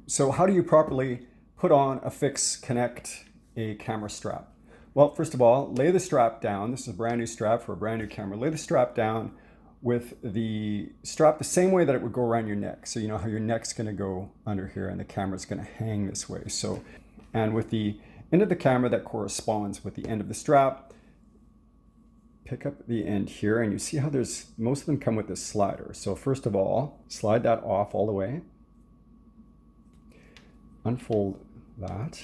So how do you properly put on, affix, connect a camera strap? Well, first of all, lay the strap down. This is a brand new strap for a brand new camera. Lay the strap down with the strap the same way that it would go around your neck. So you know how your neck's going to go under here and the camera's going to hang this way. So, and with the end of the camera that corresponds with the end of the strap, pick up the end here, and you see how there's, most of them come with this slider. So first of all, slide that off all the way. Unfold that,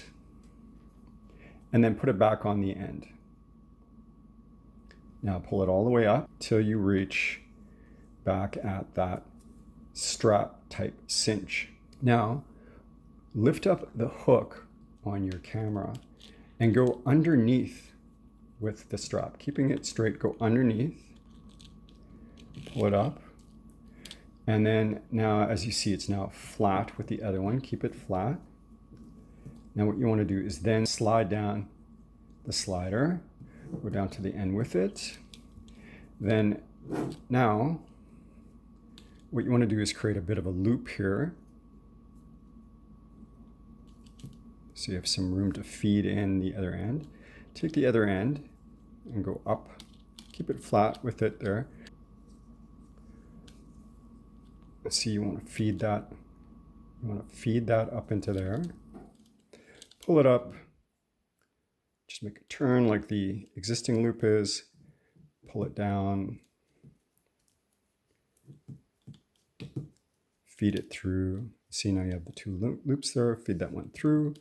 and then put it back on the end. Now pull it all the way up till you reach back at that strap type cinch. Now lift up the hook on your camera and go underneath with the strap, keeping it straight. Go underneath, pull it up, and then now as you see, it's now flat with the other one. Keep it flat. Now what you want to do is then slide down the slider, go down to the end with it. Then now what you want to do is create a bit of a loop here. So you have some room to feed in the other end. Take the other end and go up. Keep it flat with it there. See, you want to feed that. You want to feed that up into there. Pull it up. Just make a turn like the existing loop is. Pull it down. Feed it through. See, now you have the two loops there. Feed that one through.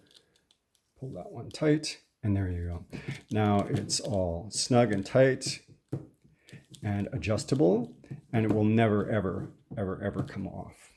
Pull that one tight. And there you go. Now it's all snug and tight and adjustable, and it will never, ever, ever, ever come off.